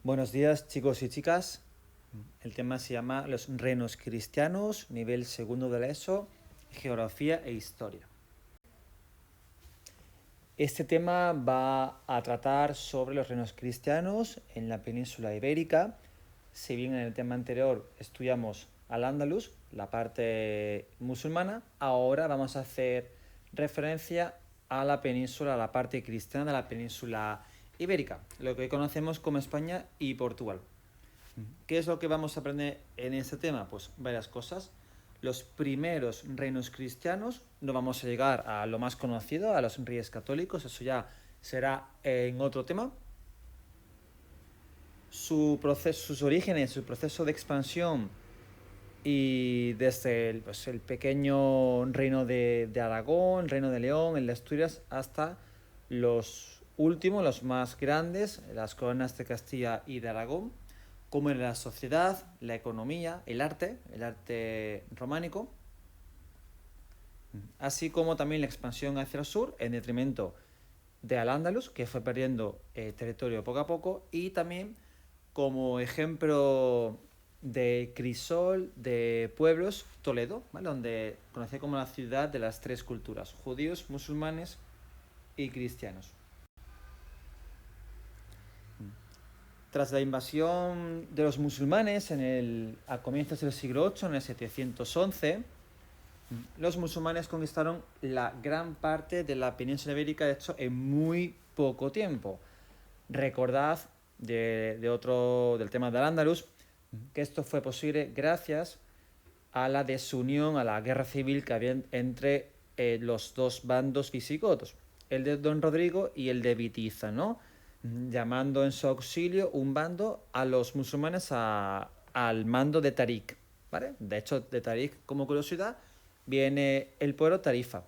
Buenos días, chicos y chicas. El tema se llama Los reinos cristianos, nivel segundo de la ESO, geografía e historia. Este tema va a tratar sobre los reinos cristianos en la península ibérica. Si bien en el tema anterior estudiamos al-Ándalus, la parte musulmana, ahora vamos a hacer referencia a la península, a la parte cristiana de la península ibérica, lo que hoy conocemos como España y Portugal. ¿Qué es lo que vamos a aprender en este tema? Pues varias cosas. Los primeros reinos cristianos, no vamos a llegar a lo más conocido, a los reyes católicos, eso ya será en otro tema. Sus orígenes, su proceso de expansión y desde el pequeño reino de Aragón, el reino de León, el de Asturias, hasta los últimos, los más grandes, las coronas de Castilla y de Aragón, como en la sociedad, la economía, el arte románico, así como también la expansión hacia el sur en detrimento de Al-Ándalus, que fue perdiendo territorio poco a poco, y también como ejemplo de crisol de pueblos, Toledo, ¿vale? Donde conocía como la ciudad de las tres culturas, judíos, musulmanes y cristianos. Tras la invasión de los musulmanes a comienzos del siglo VIII, en el 711, los musulmanes conquistaron la gran parte de la península ibérica, de hecho, en muy poco tiempo. Recordad del tema del Andalus que esto fue posible gracias a la desunión, a la guerra civil que había entre los dos bandos visigodos, el de Don Rodrigo y el de Bitiza, ¿no? Llamando en su auxilio un bando a los musulmanes al mando de Tarik, ¿vale? De hecho, de Tarik, como curiosidad, viene el pueblo Tarifa.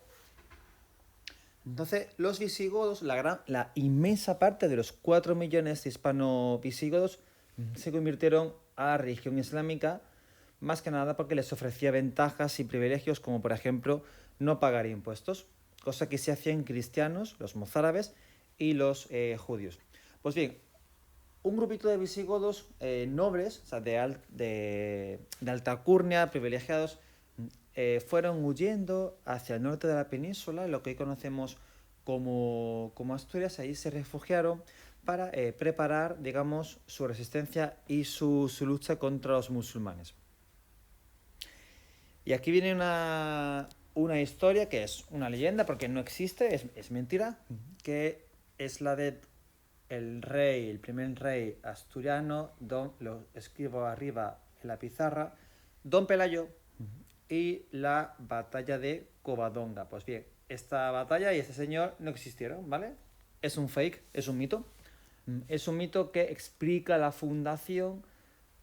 Entonces, los visigodos, la inmensa parte de los 4 millones de hispano-visigodos se convirtieron a la religión islámica, más que nada porque les ofrecía ventajas y privilegios, como por ejemplo no pagar impuestos, cosa que se hacían cristianos, los mozárabes y los judíos. Pues bien, un grupito de visigodos nobles, o sea, de alta alcurnia, privilegiados, fueron huyendo hacia el norte de la península, lo que hoy conocemos como Asturias. Ahí se refugiaron para preparar, digamos, su resistencia y su lucha contra los musulmanes. Y aquí viene una historia que es una leyenda, porque no existe, es mentira, que es la de el primer rey asturiano, lo escribo arriba en la pizarra, Don Pelayo, y la batalla de Covadonga. Pues bien, esta batalla y este señor no existieron, ¿vale? Es un fake, es un mito. Es un mito que explica la fundación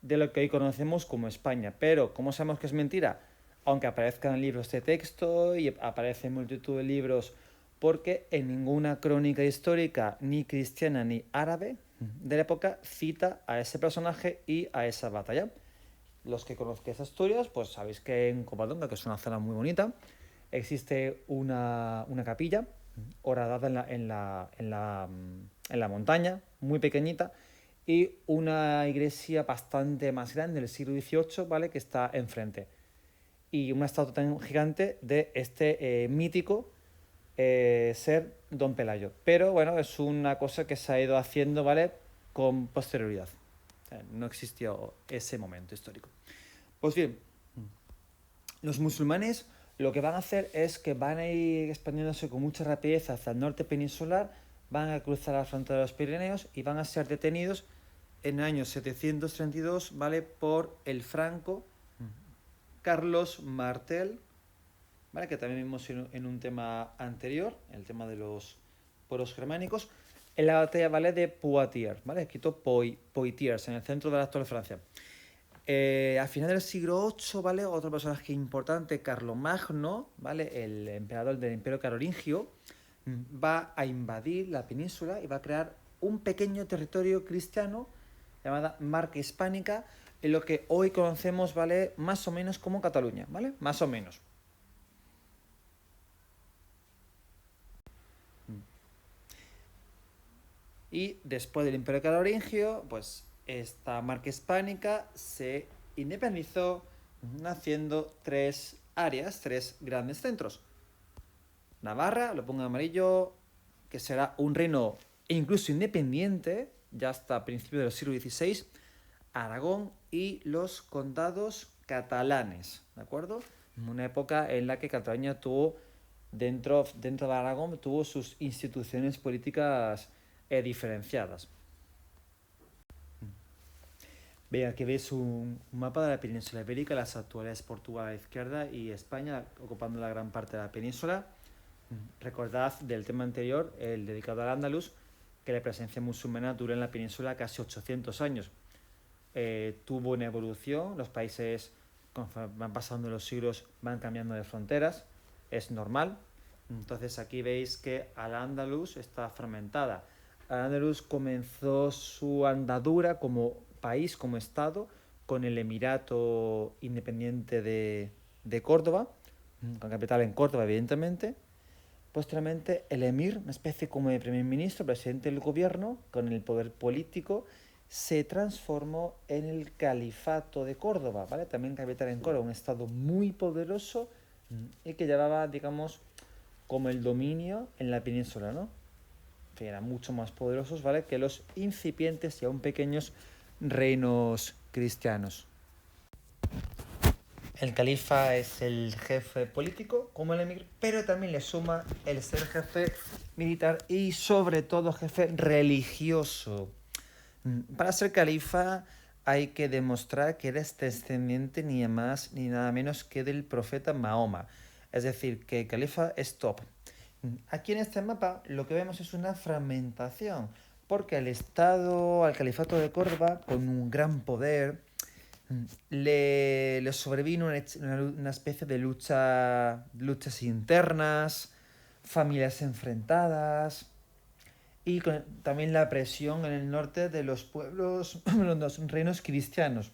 de lo que hoy conocemos como España. Pero, ¿cómo sabemos que es mentira? Aunque aparezcan libros de texto y aparecen multitud de libros, porque en ninguna crónica histórica, ni cristiana ni árabe de la época, cita a ese personaje y a esa batalla. Los que conozcáis Asturias, pues sabéis que en Covadonga, que es una zona muy bonita, existe una capilla horadada en la montaña, muy pequeñita, y una iglesia bastante más grande del siglo XVIII, ¿vale? Que está enfrente. Y una estatua tan gigante de este mítico ser Don Pelayo. Pero bueno, es una cosa que se ha ido haciendo, ¿vale? Con posterioridad. No existió ese momento histórico. Pues bien, los musulmanes lo que van a hacer es que van a ir expandiéndose con mucha rapidez hacia el norte peninsular, van a cruzar la frontera de los Pirineos y van a ser detenidos en el año 732, ¿vale? Por el franco Carlos Martel, ¿vale? Que también vimos en un tema anterior, el tema de los pueblos germánicos, en la batalla, ¿vale? De Poitiers, ¿vale? Escrito Poitiers, en el centro de la actual Francia. Al final del siglo VIII, ¿vale? Otro personaje importante, Carlomagno, ¿vale? El emperador del Imperio Carolingio, va a invadir la península y va a crear un pequeño territorio cristiano llamada Marca Hispánica, en lo que hoy conocemos, ¿vale? Más o menos como Cataluña, ¿vale? Más o menos. Y después del Imperio Carolingio, pues esta marca hispánica se independizó haciendo tres áreas, tres grandes centros. Navarra, lo pongo en amarillo, que será un reino incluso independiente, ya hasta principios del siglo XVI, Aragón y los condados catalanes, ¿de acuerdo? Una época en la que Cataluña tuvo, dentro de Aragón, tuvo sus instituciones políticas diferenciadas. Ve, aquí veis un mapa de la península ibérica, las actuales Portugal a la izquierda y España ocupando la gran parte de la península. Recordad del tema anterior, el dedicado al Andalus, que la presencia musulmana dura en la península casi 800 años. Tuvo una evolución, los países conforme van pasando los siglos van cambiando de fronteras, es normal. Entonces aquí veis que Al-Ándalus está fragmentada. Al-Ándalus comenzó su andadura como país, como estado, con el Emirato Independiente de Córdoba, con capital en Córdoba, evidentemente. Posteriormente, el emir, una especie como de primer ministro, presidente del gobierno, con el poder político, se transformó en el califato de Córdoba, ¿vale? También capital en Córdoba, un estado muy poderoso y que llevaba, digamos, como el dominio en la península, ¿no? Que eran mucho más poderosos, ¿vale? Que los incipientes y aún pequeños reinos cristianos. El califa es el jefe político, como el emir, pero también le suma el ser jefe militar y sobre todo jefe religioso. Para ser califa hay que demostrar que eres descendiente ni más ni nada menos que del profeta Mahoma. Es decir, que el califa es top. Aquí en este mapa lo que vemos es una fragmentación, porque al califato de Córdoba, con un gran poder, le sobrevino una especie de luchas internas, familias enfrentadas y también la presión en el norte de los pueblos, los reinos cristianos.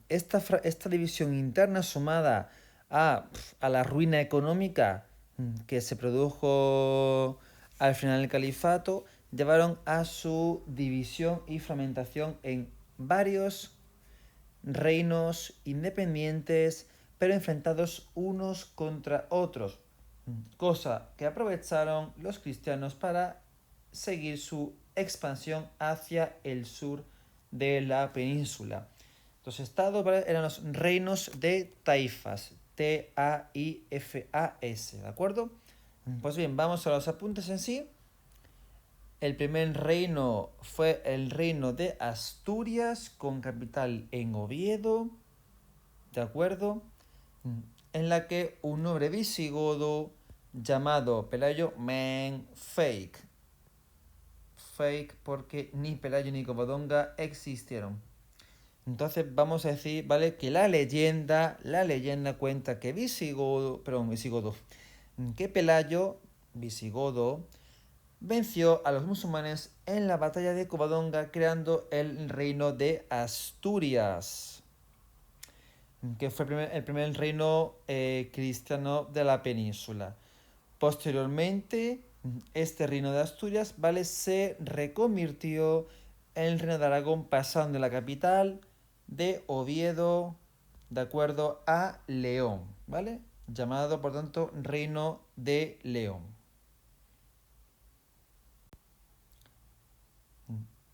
Esta división interna sumada a la ruina económica que se produjo al final del califato llevaron a su división y fragmentación en varios reinos independientes pero enfrentados unos contra otros, cosa que aprovecharon los cristianos para seguir su expansión hacia el sur de la península. Los estados, ¿vale?, eran los reinos de taifas, Taifas, ¿de acuerdo? Pues bien, vamos a los apuntes en sí. El primer reino fue el reino de Asturias, con capital en Oviedo, ¿de acuerdo? En la que un noble visigodo llamado Pelayo Fake porque ni Pelayo ni Covadonga existieron. Entonces vamos a decir, ¿vale?, que la leyenda cuenta que que Pelayo, visigodo, venció a los musulmanes en la batalla de Covadonga, creando el reino de Asturias, que fue el primer reino cristiano de la península. Posteriormente, este reino de Asturias, ¿vale?, se reconvirtió en el reino de Aragón, pasando de la capital de Oviedo, de acuerdo, a León, ¿vale? Llamado, por tanto, Reino de León.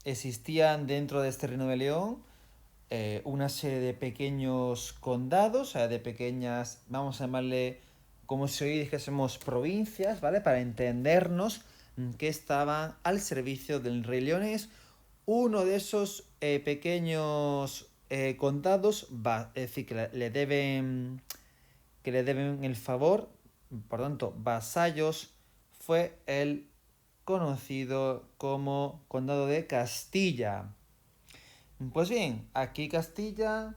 Existían dentro de este Reino de León una serie de pequeños condados, o sea, de pequeñas, vamos a llamarle, como si hoy dijésemos provincias, ¿vale?, para entendernos, que estaban al servicio del rey leonés. Uno de esos pequeños condados, es decir, que le deben el favor, por tanto, vasallos, fue el conocido como Condado de Castilla. Pues bien, aquí Castilla,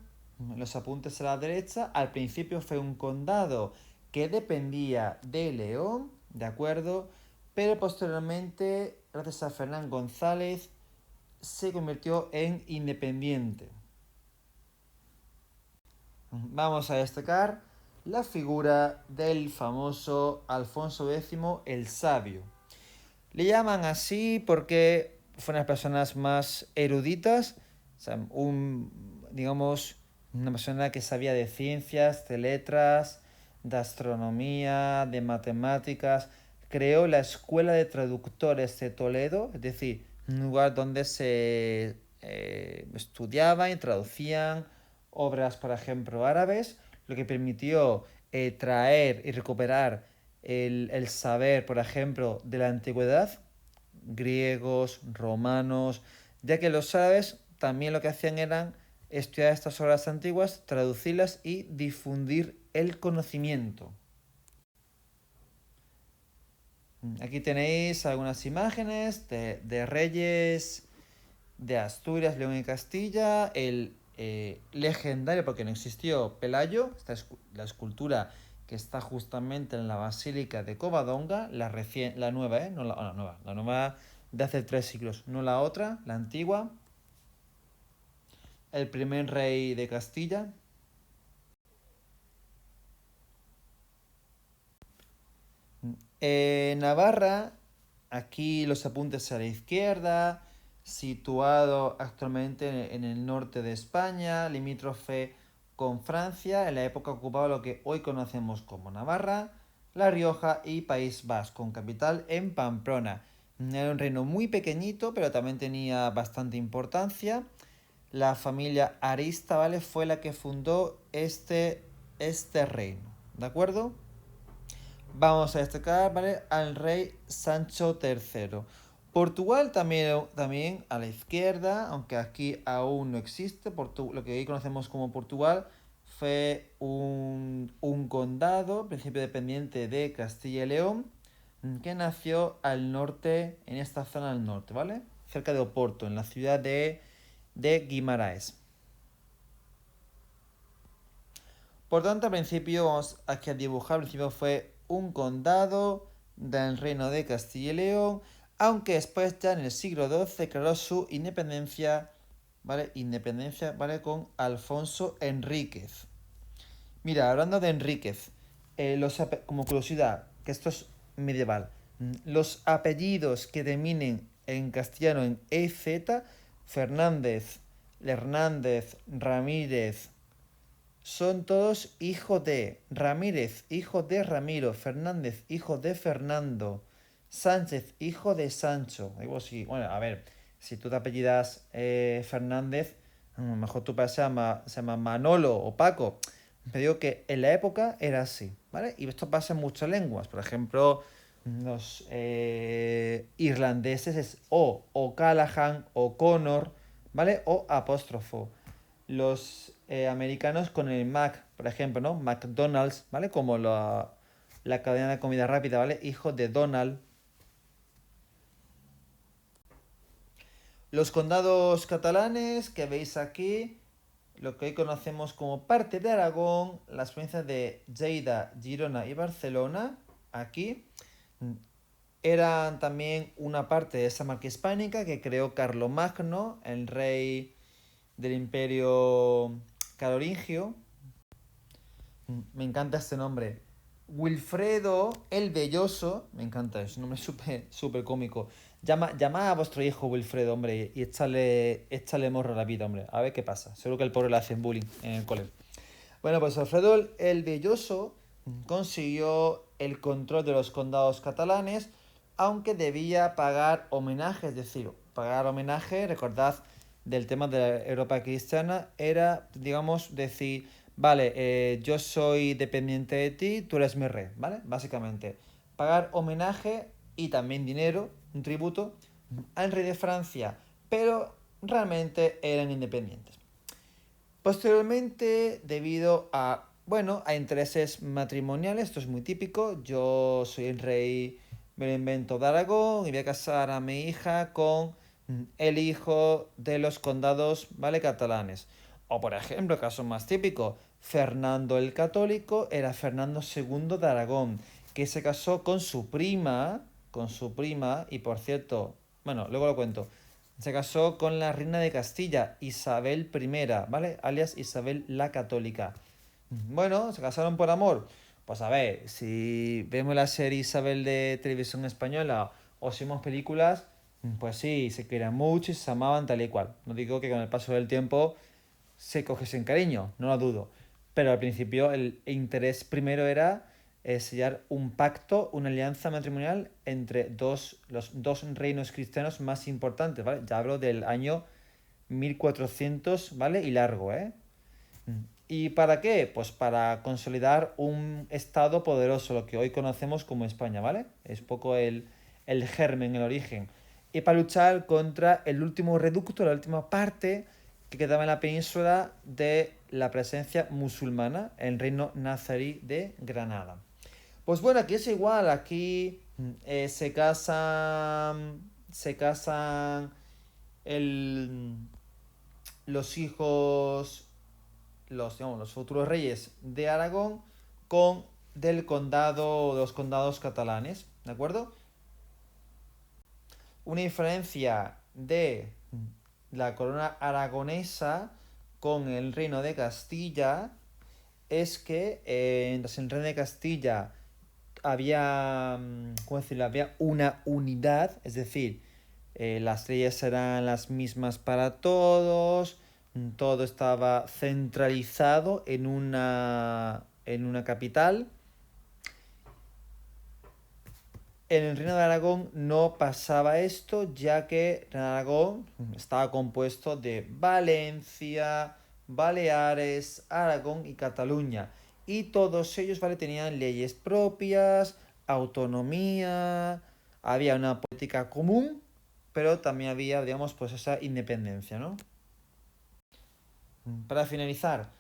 los apuntes a la derecha, al principio fue un condado que dependía de León, ¿de acuerdo? Pero posteriormente, gracias a Fernán González, se convirtió en independiente. Vamos a destacar la figura del famoso Alfonso X el Sabio. Le llaman así porque fueron las personas más eruditas, o sea, digamos, una persona que sabía de ciencias, de letras, de astronomía, de matemáticas. Creó la Escuela de Traductores de Toledo, es decir, un lugar donde se estudiaban y traducían obras, por ejemplo, árabes, lo que permitió traer y recuperar el saber, por ejemplo, de la antigüedad, griegos, romanos, ya que los árabes también lo que hacían eran estudiar estas obras antiguas, traducirlas y difundir el conocimiento. Aquí tenéis algunas imágenes de reyes de Asturias, León y Castilla, el legendario, porque no existió, Pelayo, esta es la escultura que está justamente en la Basílica de Covadonga, la nueva, la nueva de hace 3 siglos, no la otra, la antigua, el primer rey de Castilla. Navarra, aquí los apuntes a la izquierda, situado actualmente en el norte de España, limítrofe con Francia, en la época ocupaba lo que hoy conocemos como Navarra, La Rioja y País Vasco, con capital en Pamplona. Era un reino muy pequeñito, pero también tenía bastante importancia. La familia Arista, ¿vale? Fue la que fundó este reino, ¿de acuerdo? Vamos a destacar, ¿vale? Al rey Sancho III. Portugal también a la izquierda, aunque aquí aún no existe. Lo que hoy conocemos como Portugal fue un condado, principio dependiente de Castilla y León, que nació al norte, en esta zona al norte, ¿vale? Cerca de Oporto, en la ciudad de Guimaraes. Por tanto, al principio, vamos aquí a dibujar, al principio fue un condado del reino de Castilla y León, aunque después ya en el siglo XII declaró su independencia, ¿vale? Independencia, ¿vale? Con Alfonso Enríquez. Mira, hablando de Enríquez, como curiosidad, que esto es medieval, los apellidos que terminen en castellano en EZ, Fernández, Hernández, Ramírez, son todos hijos de Ramírez, hijo de Ramiro, Fernández, hijo de Fernando, Sánchez, hijo de Sancho. Digo, sí, bueno, a ver, si tú te apellidas Fernández, a lo mejor tu padre se llama Manolo o Paco. Te digo que en la época era así, ¿vale? Y esto pasa en muchas lenguas. Por ejemplo, los irlandeses es o Callahan, o Connor, ¿vale? O apóstrofo. Los americanos con el Mac, por ejemplo, ¿no? McDonald's, ¿vale? Como la cadena de comida rápida, ¿vale? Hijo de Donald. Los condados catalanes que veis aquí, lo que hoy conocemos como parte de Aragón, las provincias de Lleida, Girona y Barcelona, aquí, eran también una parte de esa marca hispánica que creó Carlomagno, el rey del imperio carolingio. Me encanta este nombre. Wilfredo el Belloso, me encanta, es un nombre súper cómico. Llama a vuestro hijo Wilfredo, hombre, y échale morro a la vida, hombre. A ver qué pasa. Seguro que el pobre le hacen bullying en el cole. Bueno, pues Alfredo el Belloso consiguió el control de los condados catalanes, aunque debía pagar homenaje, es decir, pagar homenaje, recordad, del tema de la Europa cristiana, era, digamos, decir, vale, yo soy dependiente de ti, tú eres mi rey, ¿vale? Básicamente, pagar homenaje y también dinero, un tributo, al rey de Francia, pero realmente eran independientes. Posteriormente, debido a intereses matrimoniales, esto es muy típico, yo soy el rey, me lo invento de Aragón y voy a casar a mi hija con el hijo de los condados, ¿vale? Catalanes. O por ejemplo, caso más típico, Fernando el Católico era Fernando II de Aragón, que se casó con su prima, y por cierto, bueno, luego lo cuento, se casó con la reina de Castilla, Isabel I, ¿vale? Alias Isabel la Católica. Bueno, se casaron por amor. Pues a ver, si vemos la serie Isabel de televisión española o si vemos películas, Pues sí, se querían mucho y se amaban tal y cual. No digo que con el paso del tiempo se cogiesen cariño, no lo dudo. Pero al principio el interés primero era sellar un pacto, una alianza matrimonial entre los dos reinos cristianos más importantes, ¿vale? Ya hablo del año 1400, ¿vale? Y largo, ¿eh? ¿Y para qué? Pues para consolidar un estado poderoso, lo que hoy conocemos como España, ¿vale? Es poco el germen, el origen. Y para luchar contra el último reducto, la última parte que quedaba en la península de la presencia musulmana, el reino nazarí de Granada. Pues bueno, aquí es igual, aquí se casan el, los hijos digamos, los futuros reyes de Aragón con del condado, de los condados catalanes, ¿de acuerdo? Una diferencia de la corona aragonesa con el reino de Castilla es que mientras en el reino de Castilla había, ¿cómo decirlo? Había una unidad, es decir, las leyes eran las mismas para todos, todo estaba centralizado en una capital. En el Reino de Aragón no pasaba esto, ya que Aragón estaba compuesto de Valencia, Baleares, Aragón y Cataluña. Y todos ellos, ¿vale? Tenían leyes propias, autonomía, había una política común, pero también había, digamos, pues esa independencia, ¿no? Para finalizar,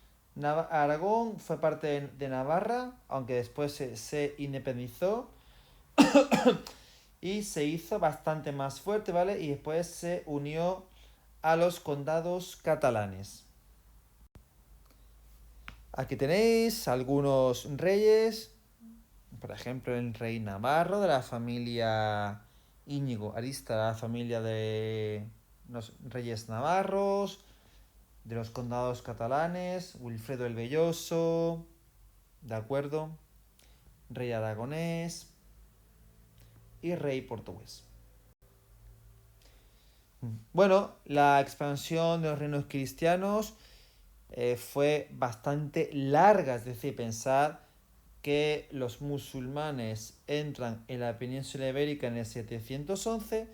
Aragón fue parte de Navarra, aunque después se independizó y se hizo bastante más fuerte, ¿vale? Y después se unió a los condados catalanes. Aquí tenéis algunos reyes, por ejemplo, el rey Navarro de la familia Íñigo Arista, la familia de los reyes navarros, de los condados catalanes, Wilfredo el Belloso, ¿de acuerdo? Rey aragonés y rey portugués. Bueno, la expansión de los reinos cristianos fue bastante larga, es decir, pensar que los musulmanes entran en la península ibérica en el 711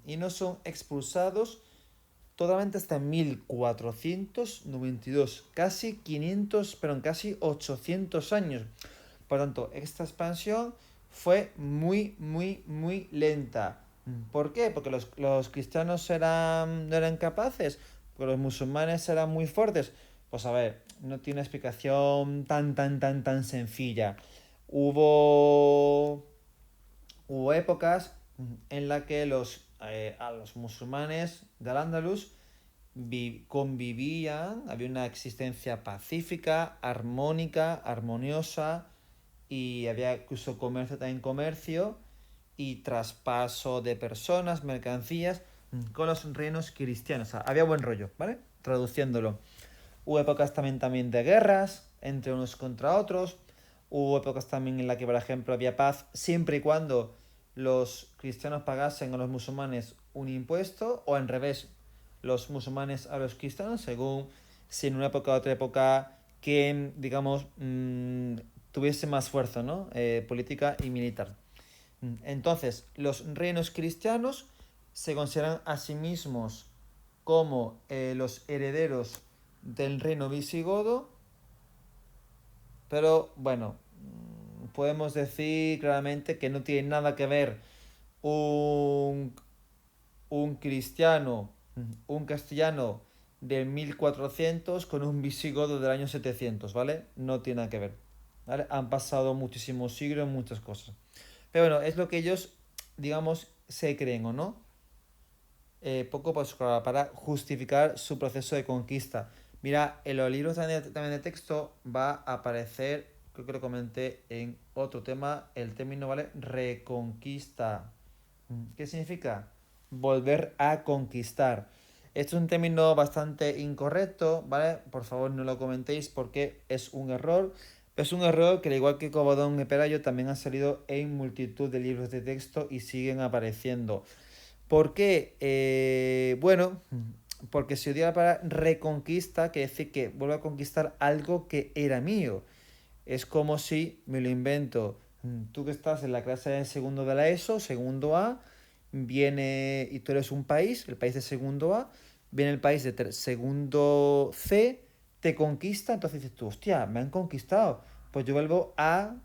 y no son expulsados totalmente hasta 1492, casi 500, perdón, casi 800 años. Por tanto, esta expansión fue muy, muy, muy lenta. ¿Por qué? Porque los cristianos no eran capaces, porque los musulmanes eran muy fuertes. Pues a ver, no tiene una explicación tan, tan, tan, tan sencilla. Hubo, hubo épocas en las que a los musulmanes del Andalus convivían, había una existencia pacífica, armónica, armoniosa, y había incluso comercio, también comercio y traspaso de personas, mercancías con los reinos cristianos. O sea, había buen rollo, ¿vale? Traduciéndolo. Hubo épocas también de guerras entre unos contra otros. Hubo épocas también en las que, por ejemplo, había paz siempre y cuando los cristianos pagasen a los musulmanes un impuesto, o al revés, los musulmanes a los cristianos, según si en una época u otra época que, digamos, tuviese más fuerza, ¿no? Política y militar. Entonces, los reinos cristianos se consideran a sí mismos como los herederos del reino visigodo, pero bueno, podemos decir claramente que no tiene nada que ver un, un cristiano, un castellano del 1400 con un visigodo del año 700, ¿vale? No tiene nada que ver, ¿vale? Han pasado muchísimos siglos, muchas cosas. Pero bueno, es lo que ellos, digamos, se creen o no. Poco pues, para justificar su proceso de conquista. Mira, en los libros también de texto va a aparecer, creo que lo comenté en otro tema, el término, ¿vale? Reconquista. ¿Qué significa? Volver a conquistar. Esto es un término bastante incorrecto, ¿vale? Por favor no lo comentéis porque es un error. Es un error que, al igual que Cobodón y Pelayo, también ha salido en multitud de libros de texto y siguen apareciendo. ¿Por qué? Bueno, porque se dio la palabra reconquista, que decir que vuelvo a conquistar algo que era mío. Es como si me lo invento. Tú que estás en la clase de segundo de la ESO, segundo A, viene y tú eres un país, el país de segundo A, viene el país de segundo C, te conquista, entonces dices tú, hostia, me han conquistado. Pues yo vuelvo a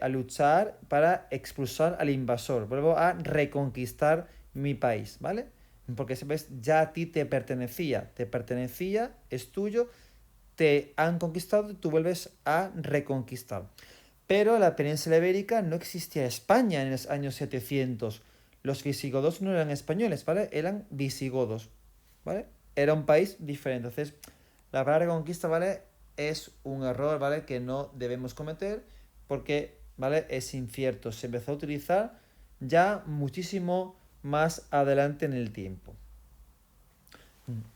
luchar para expulsar al invasor, vuelvo a reconquistar mi país, ¿vale? Porque ese país ya a ti te pertenecía, es tuyo, te han conquistado y tú vuelves a reconquistar. Pero en la península ibérica no existía España en los años 700. Los visigodos no eran españoles, ¿vale? Eran visigodos, ¿vale? Era un país diferente. Entonces, la palabra conquista, ¿vale? Es un error, ¿vale? Que no debemos cometer porque, ¿vale? Es incierto. Se empezó a utilizar ya muchísimo más adelante en el tiempo.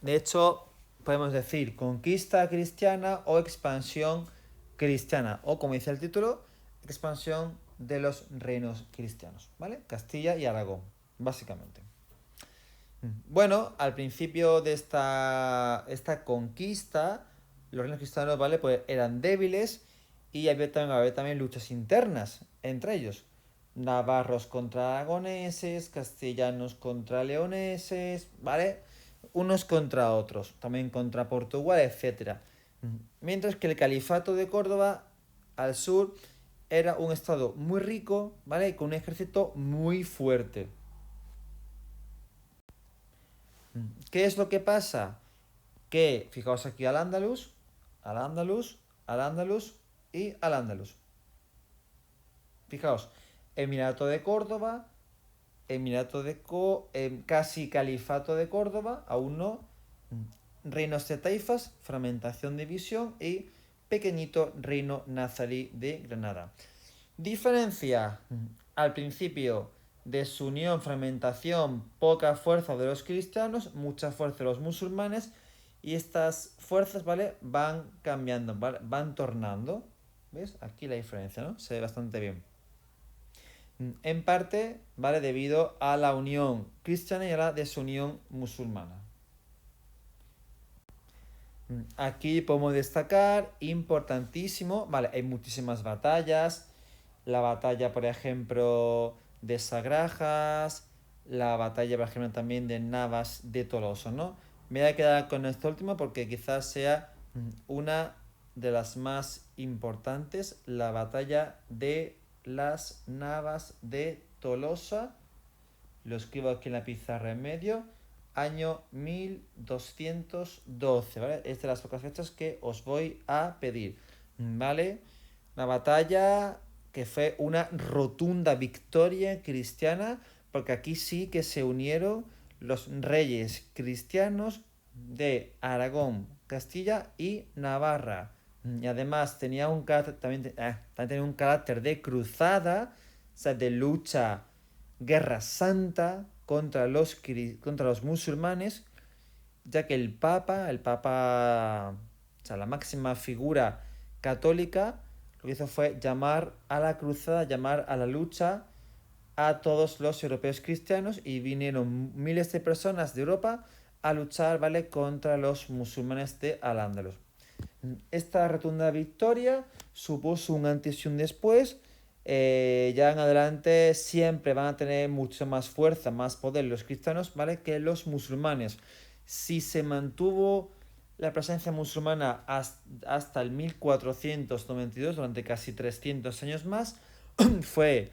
De hecho, podemos decir conquista cristiana o expansión cristiana. O como dice el título, expansión de los reinos cristianos. ¿Vale? Castilla y Aragón, básicamente. Bueno, al principio de esta conquista, los reinos cristianos, ¿vale? Pues eran débiles y había también luchas internas entre ellos. Navarros contra aragoneses, castellanos contra leoneses, ¿vale? Unos contra otros, también contra Portugal, etcétera. Mientras que el califato de Córdoba, al sur, era un estado muy rico, ¿vale? Y con un ejército muy fuerte. ¿Qué es lo que pasa? Que, fijaos aquí al Andalus, al Andalus, al Andalus y al Andalus. Fijaos, Emirato de Córdoba, casi Califato de Córdoba, aún no, reinos de Taifas, fragmentación de visión y pequeñito reino nazarí de Granada. Diferencia, al principio, desunión, fragmentación, poca fuerza de los cristianos, mucha fuerza de los musulmanes, y estas fuerzas, ¿vale? Van cambiando, ¿vale? Van tornando. ¿Ves? Aquí la diferencia, ¿no? Se ve bastante bien. En parte, ¿vale? Debido a la unión cristiana y a la desunión musulmana. Aquí podemos destacar, importantísimo, vale, hay muchísimas batallas, la batalla, por ejemplo, de Sagrajas, la batalla, por ejemplo, también de Navas de Tolosa, ¿no? Me voy a quedar con esto último porque quizás sea una de las más importantes, la batalla de las Navas de Tolosa. Lo escribo aquí en la pizarra en medio. Año 1212, ¿vale? Es de las pocas fechas que os voy a pedir, ¿vale? Una batalla que fue una rotunda victoria cristiana, porque aquí sí que se unieron los reyes cristianos de Aragón, Castilla y Navarra. Y además tenía un carácter, también tenía un carácter de cruzada, o sea, de lucha, guerra santa contra los musulmanes, ya que o sea, la máxima figura católica, lo que hizo fue llamar a la cruzada, llamar a la lucha a todos los europeos cristianos y vinieron miles de personas de Europa a luchar, ¿vale? Contra los musulmanes de Al-Ándalus. Esta rotunda victoria supuso un antes y un después. Ya en adelante siempre van a tener mucho más fuerza, más poder los cristianos, ¿vale? Que los musulmanes. Si se mantuvo la presencia musulmana hasta el 1492, durante casi 300 años más, fue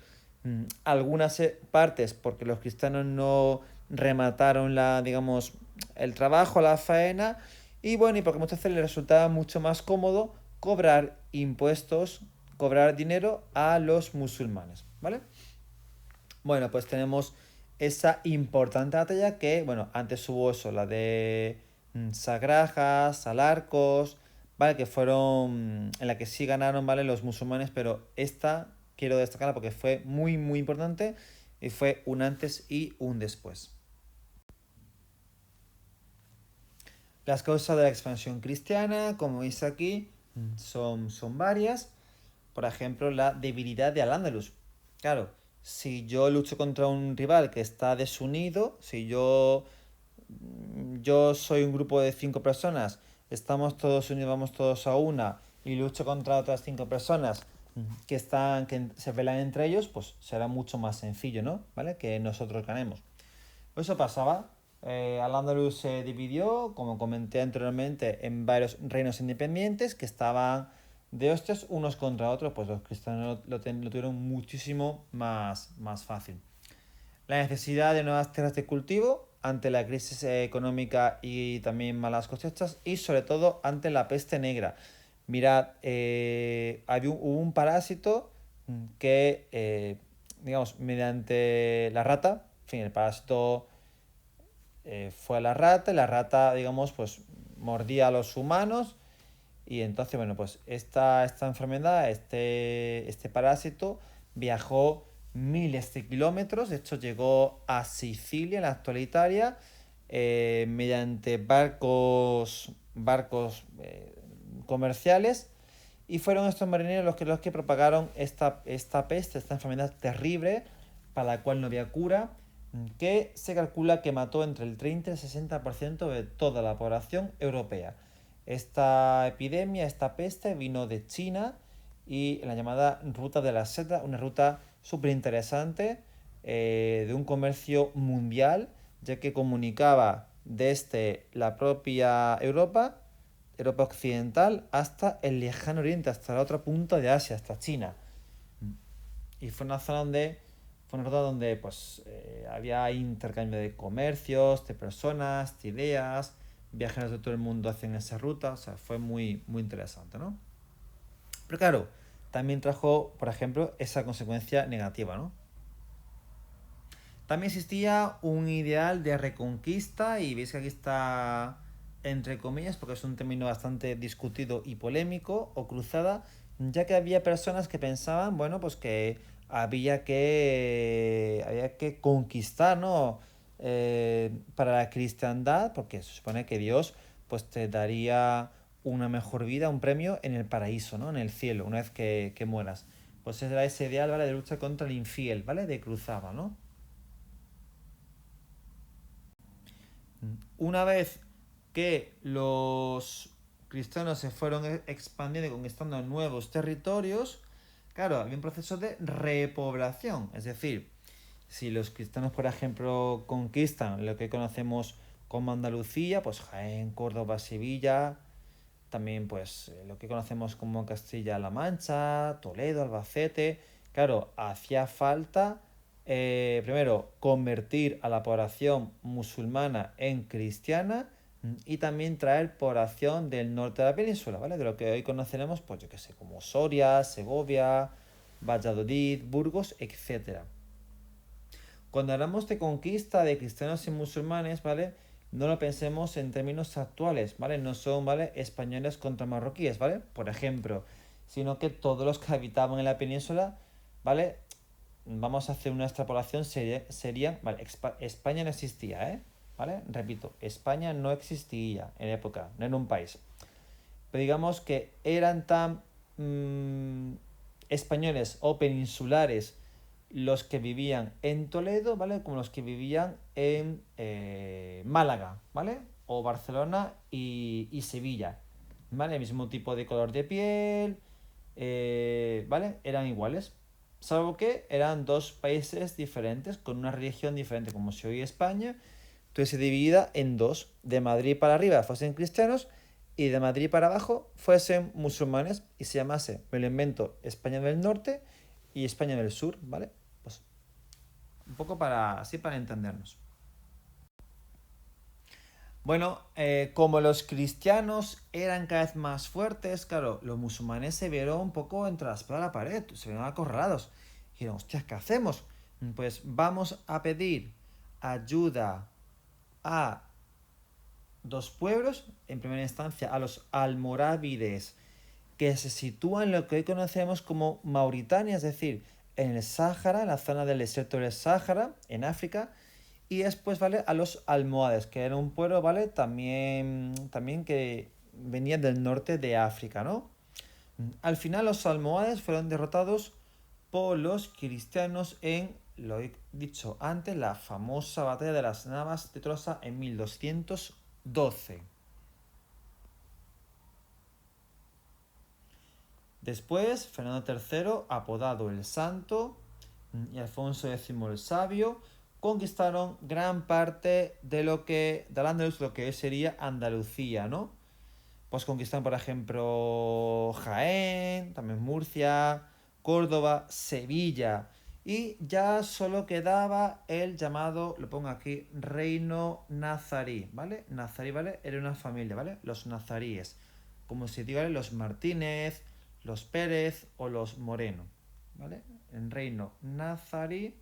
algunas partes porque los cristianos no remataron digamos, el trabajo, la faena, y bueno, y porque muchas veces les resultaba mucho más cómodo cobrar impuestos, cobrar dinero a los musulmanes, ¿vale? Bueno, pues tenemos esa importante batalla que, bueno, antes hubo eso, la de Sagrajas, Alarcos, ¿vale? Que fueron, en la que sí ganaron, ¿vale? Los musulmanes, pero esta quiero destacarla porque fue muy, muy importante y fue un antes y un después. Las causas de la expansión cristiana, como veis aquí, son varias. Por ejemplo, la debilidad de Al-Ándalus. Claro, si yo lucho contra un rival que está desunido, si yo soy un grupo de 5 personas, estamos todos unidos, vamos todos a una, y lucho contra otras 5 personas que se pelean entre ellos, pues será mucho más sencillo, ¿no? ¿Vale? Que nosotros ganemos. Eso pasaba. Al-Ándalus se dividió, como comenté anteriormente, en varios reinos independientes que estaban de hostias unos contra otros, pues los cristianos lo tuvieron muchísimo más fácil. La necesidad de nuevas tierras de cultivo ante la crisis económica y también malas cosechas y sobre todo ante la peste negra. Mirad, hubo un parásito que, digamos, mediante la rata, en fin, el parásito fue a la rata y la rata, digamos, pues mordía a los humanos y entonces, bueno, pues esta enfermedad, este parásito viajó miles de kilómetros, de hecho llegó a Sicilia, en la actual Italia, mediante barcos comerciales y fueron estos marineros los que propagaron esta peste, esta enfermedad terrible para la cual no había cura, que se calcula que mató entre el 30 y el 60% de toda la población europea. Esta epidemia, esta peste, vino de China y en la llamada Ruta de la Seda, una ruta súper interesante de un comercio mundial, ya que comunicaba desde la propia Europa occidental, hasta el lejano oriente, hasta la otra punta de Asia, hasta China. Y fue una ruta donde pues había intercambio de comercios, de personas, de ideas, viajeros de todo el mundo hacían esa ruta, o sea, fue muy interesante, ¿no? Pero claro, también trajo, por ejemplo, esa consecuencia negativa, ¿no? También existía un ideal de reconquista, y veis que aquí está entre comillas, porque es un término bastante discutido y polémico, o cruzada, ya que había personas que pensaban, bueno, pues que había que conquistar, ¿no? Para la cristiandad, porque se supone que Dios pues te daría una mejor vida, un premio en el paraíso, ¿no? En el cielo, una vez que mueras. Pues era ese ideal, ¿vale? De lucha contra el infiel, ¿vale? De cruzada, ¿no? Una vez que los cristianos se fueron expandiendo y conquistando nuevos territorios, claro, había un proceso de repoblación. Es decir, si los cristianos, por ejemplo, conquistan lo que conocemos como Andalucía, pues Jaén, Córdoba, Sevilla, también pues lo que conocemos como Castilla-La Mancha, Toledo, Albacete, claro, hacía falta primero convertir a la población musulmana en cristiana y también traer población del norte de la península, ¿vale? De lo que hoy conoceremos, pues yo que sé, como Soria, Segovia, Valladolid, Burgos, etcétera. Cuando hablamos de conquista de cristianos y musulmanes, ¿vale? No lo pensemos en términos actuales, ¿vale? No son, ¿vale? Españoles contra marroquíes, ¿vale? Por ejemplo, sino que todos los que habitaban en la península, ¿vale? Vamos a hacer una extrapolación sería, ¿vale? España no existía, ¿eh? ¿Vale? Repito, España no existía en época, no era un país. Pero digamos que eran tan españoles o peninsulares los que vivían en Toledo, ¿vale? Como los que vivían en Málaga, ¿vale? O Barcelona y Sevilla, ¿vale? El mismo tipo de color de piel, ¿vale? Eran iguales. Salvo que eran dos países diferentes, con una religión diferente, como si hoy España estuviese dividida en dos. De Madrid para arriba fuesen cristianos y de Madrid para abajo fuesen musulmanes y se llamase, me lo invento, España del Norte y España del Sur, ¿vale? Pues un poco así para entendernos. Bueno, como los cristianos eran cada vez más fuertes, claro, los musulmanes se vieron un poco entre la espada y la pared, se vieron acorralados. Y dijeron, hostias, ¿qué hacemos? Pues vamos a pedir ayuda a dos pueblos, en primera instancia a los almorávides, que se sitúan en lo que hoy conocemos como Mauritania, es decir, en el Sáhara, en la zona del desierto del Sáhara, en África, y después, ¿vale? A los almohades, que era un pueblo, ¿vale? También que venían del norte de África, ¿no? Al final los almohades fueron derrotados por los cristianos en, lo he dicho antes, la famosa batalla de las Navas de Tolosa en 1212. Después, Fernando III, apodado el Santo, y Alfonso X el Sabio, conquistaron gran parte de lo que, del Andaluz, lo que hoy sería Andalucía, ¿no? Pues conquistaron, por ejemplo, Jaén, también Murcia, Córdoba, Sevilla. Y ya solo quedaba el llamado, lo pongo aquí, reino nazarí, ¿vale? Nazarí, ¿vale? Era una familia, ¿vale? Los nazaríes. Como se diga, ¿vale? Los Martínez, los Pérez o los Moreno, ¿vale? El reino nazarí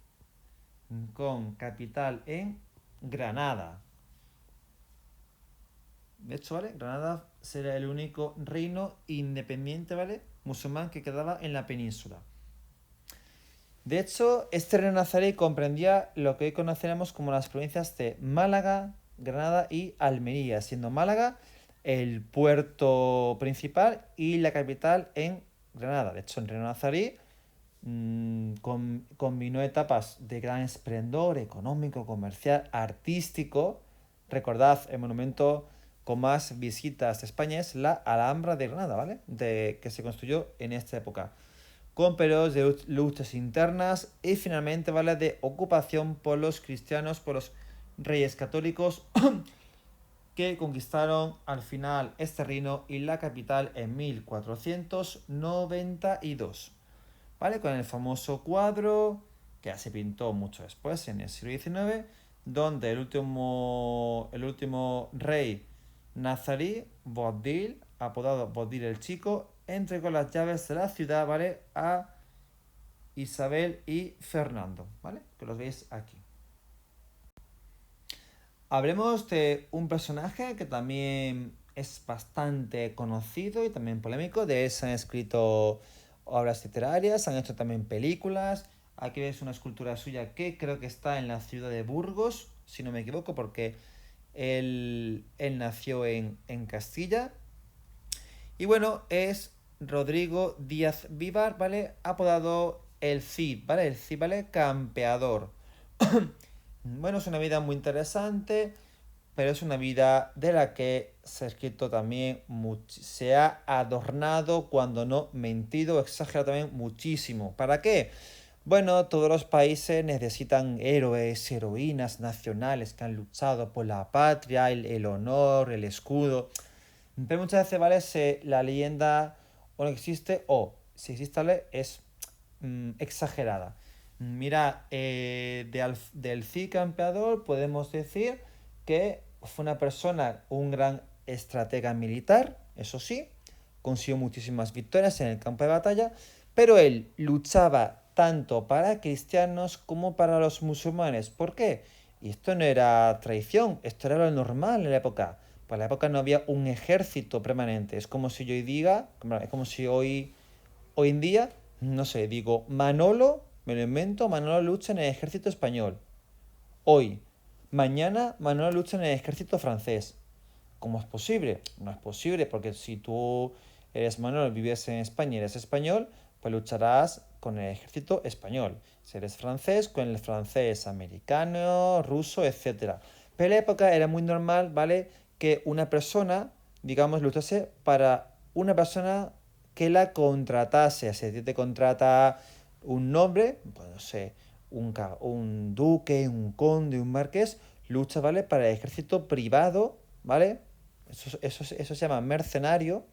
con capital en Granada. De hecho, ¿vale? Granada será el único reino independiente, ¿vale? Musulmán que quedaba en la península. De hecho, este reino nazarí comprendía lo que hoy conoceremos como las provincias de Málaga, Granada y Almería, siendo Málaga el puerto principal y la capital en Granada. De hecho, el reino nazarí combinó etapas de gran esplendor económico, comercial, artístico. Recordad, el monumento con más visitas de España es la Alhambra de Granada, ¿vale? Que se construyó en esta época, con periodos de luchas internas y finalmente, ¿vale?, de ocupación por los cristianos, por los reyes católicos que conquistaron al final este reino y la capital en 1492. ¿Vale? Con el famoso cuadro que ya se pintó mucho después, en el siglo XIX, donde el último rey nazarí, Boabdil, apodado Boabdil el Chico, entregó las llaves de la ciudad, ¿vale?, a Isabel y Fernando, ¿vale? Que los veis aquí. Hablemos de un personaje que también es bastante conocido y también polémico. De él se han escrito obras literarias, se han hecho también películas. Aquí ves una escultura suya que creo que está en la ciudad de Burgos, si no me equivoco, porque él nació en Castilla. Y bueno, es Rodrigo Díaz Vivar, ¿vale? Apodado el Cid, ¿vale? El Cid, ¿vale? Campeador. Bueno, es una vida muy interesante, pero es una vida de la que se ha escrito también, se ha adornado, cuando no mentido, exagerado también muchísimo. ¿Para qué? Bueno, todos los países necesitan héroes, heroínas nacionales que han luchado por la patria, el honor, el escudo. Pero muchas veces, ¿vale? La leyenda o no existe, o si existe, ¿vale?, es exagerada. Mira, del Cid Campeador podemos decir que fue una persona, un gran estratega militar, eso sí, consiguió muchísimas victorias en el campo de batalla, pero él luchaba tanto para cristianos como para los musulmanes. ¿Por qué? Y esto no era traición, esto era lo normal en la época. Para la época no había un ejército permanente. Es como si yo hoy diga, es como si hoy en día, no sé, digo, Manolo, me lo invento, Manolo lucha en el ejército español. Hoy. Mañana Manolo lucha en el ejército francés. ¿Cómo es posible? No es posible, porque si tú eres Manolo, vives en España y eres español, pues lucharás con el ejército español. Si eres francés, con el francés, americano, ruso, etc. Pero en la época era muy normal, ¿vale?, que una persona, digamos, luchase para una persona que la contratase. Si a ti te contrata un nombre, pues no sé, un duque, un conde, un marqués, lucha, ¿vale?, para el ejército privado, ¿vale? Eso se llama mercenario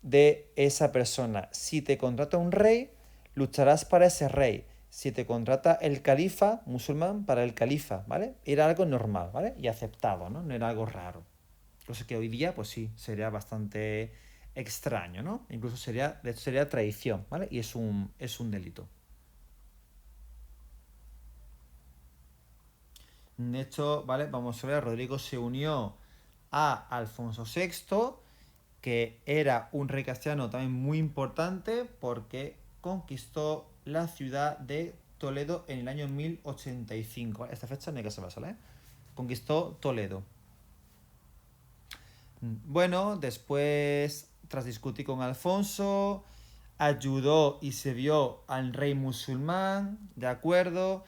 de esa persona. Si te contrata un rey, lucharás para ese rey. Si te contrata el califa musulmán, para el califa, ¿vale? Era algo normal, ¿vale? Y aceptado, ¿no? No era algo raro. Cosa que hoy día, pues sí, sería bastante extraño, ¿no? Incluso de hecho sería traición, ¿vale? Y es un delito. De hecho, ¿vale? Vamos a ver, Rodrigo se unió a Alfonso VI, que era un rey castellano también muy importante porque conquistó la ciudad de Toledo en el año 1085. Esta fecha no hay que saberla, ¿eh? Conquistó Toledo. Bueno, después, tras discutir con Alfonso, ayudó y sirvió al rey musulmán, ¿de acuerdo?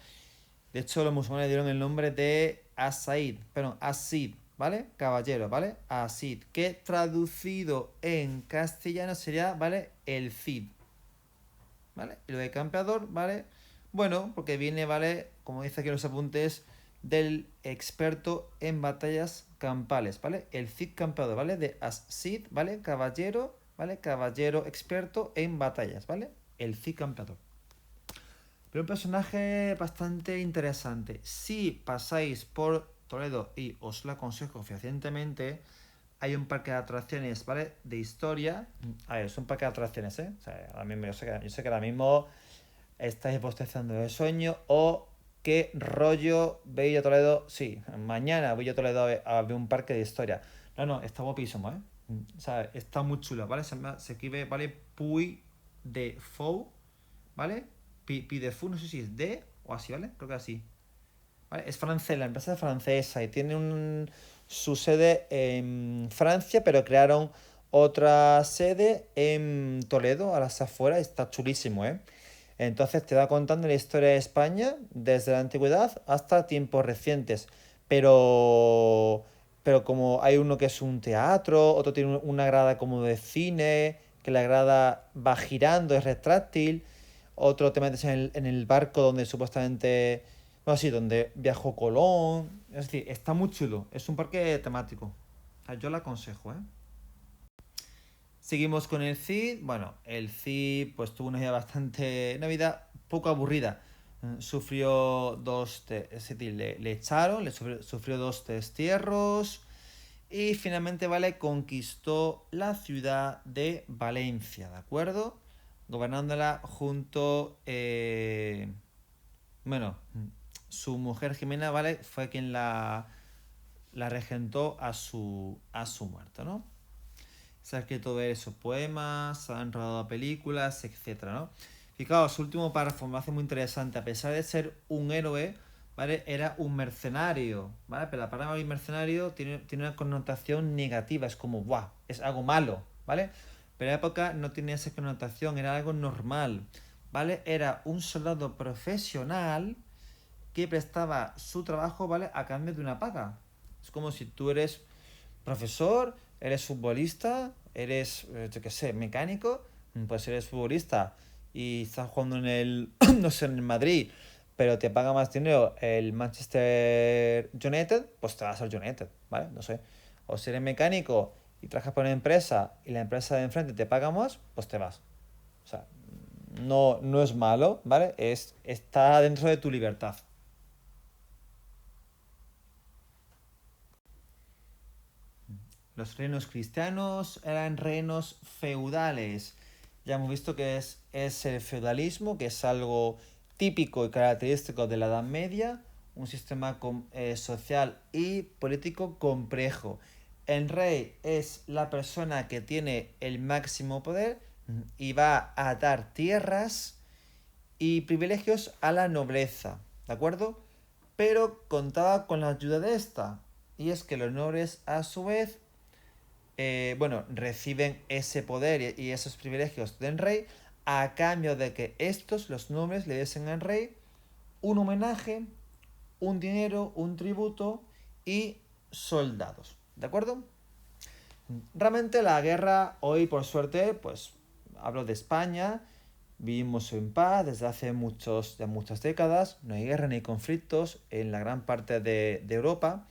De hecho, los musulmanes dieron el nombre de Asaid, perdón, Asid, ¿vale? Caballero, ¿vale? Asid, que traducido en castellano sería, ¿vale? El Cid, ¿vale? Y lo de campeador, ¿vale? Bueno, porque viene, ¿vale? Como dice aquí en los apuntes, del experto en batallas campales, ¿vale? El Cid campeador, ¿vale? De Asid, ¿vale? Caballero, ¿vale? Caballero experto en batallas, ¿vale? El Cid campeador. Pero un personaje bastante interesante. Si pasáis por Toledo, y os lo aconsejo fehacientemente, hay un parque de atracciones, ¿vale? De historia. A ver, es un parque de atracciones, ¿eh? O sea, ahora mismo, yo sé que ahora mismo estáis bostezando de sueño o qué rollo veis a Toledo. Sí, mañana voy a Toledo a ver un parque de historia. No, no, está guapísimo, ¿eh? O sea, está muy chulo, ¿vale? Se escribe, ¿vale? Puy de Fou, ¿vale? Pidefu, no sé si es de o así, ¿vale? Creo que así. ¿Vale? Es francés, la empresa es francesa y tiene su sede en Francia, pero crearon otra sede en Toledo, a las afueras, está chulísimo, ¿eh? Entonces te va contando la historia de España desde la antigüedad hasta tiempos recientes. Pero como hay uno que es un teatro, otro tiene una grada como de cine, que la grada va girando, es retráctil. Otro te metes en el barco donde supuestamente, bueno, sí, donde viajó Colón. Es decir, está muy chulo. Es un parque temático. O sea, yo lo aconsejo, ¿eh? Seguimos con el Cid. Bueno, el Cid pues tuvo una vida bastante, una vida poco aburrida. Sufrió es decir, le echaron, sufrió dos destierros y finalmente, ¿vale? Conquistó la ciudad de Valencia, ¿de acuerdo? Gobernándola junto, bueno, su mujer Jimena, ¿vale? Fue quien la regentó a su muerte, ¿no? Se ha escrito esos poemas, se han rodado películas, etcétera, ¿no? Fijaos, su último párrafo me hace muy interesante. A pesar de ser un héroe, ¿vale? Era un mercenario, ¿vale? Pero la palabra mercenario tiene una connotación negativa, es como, ¡buah! Es algo malo, ¿vale? Pero en la época no tenía esa connotación, era algo normal, ¿vale? Era un soldado profesional que prestaba su trabajo, ¿vale? A cambio de una paga. Es como si tú eres profesor, eres futbolista, eres, yo qué sé, mecánico, pues eres futbolista y estás jugando en el, no sé, en el Madrid, pero te paga más dinero el Manchester United, pues te vas al United, ¿vale? No sé. O si eres mecánico y trabajas para una empresa y la empresa de enfrente te paga más, pues te vas. O sea, no es malo, ¿vale? Está dentro de tu libertad. Los reinos cristianos eran reinos feudales. Ya hemos visto que es el feudalismo, que es algo típico y característico de la Edad Media, un sistema social y político complejo. El rey es la persona que tiene el máximo poder y va a dar tierras y privilegios a la nobleza, ¿de acuerdo? Pero contaba con la ayuda de esta, y es que los nobles a su vez, bueno, reciben ese poder y esos privilegios del rey a cambio de que estos, los nobles, le desen al rey un homenaje, un dinero, un tributo y soldados. ¿De acuerdo? Realmente la guerra hoy, por suerte, pues hablo de España, vivimos en paz desde hace muchas décadas, no hay guerra ni conflictos en la gran parte de Europa.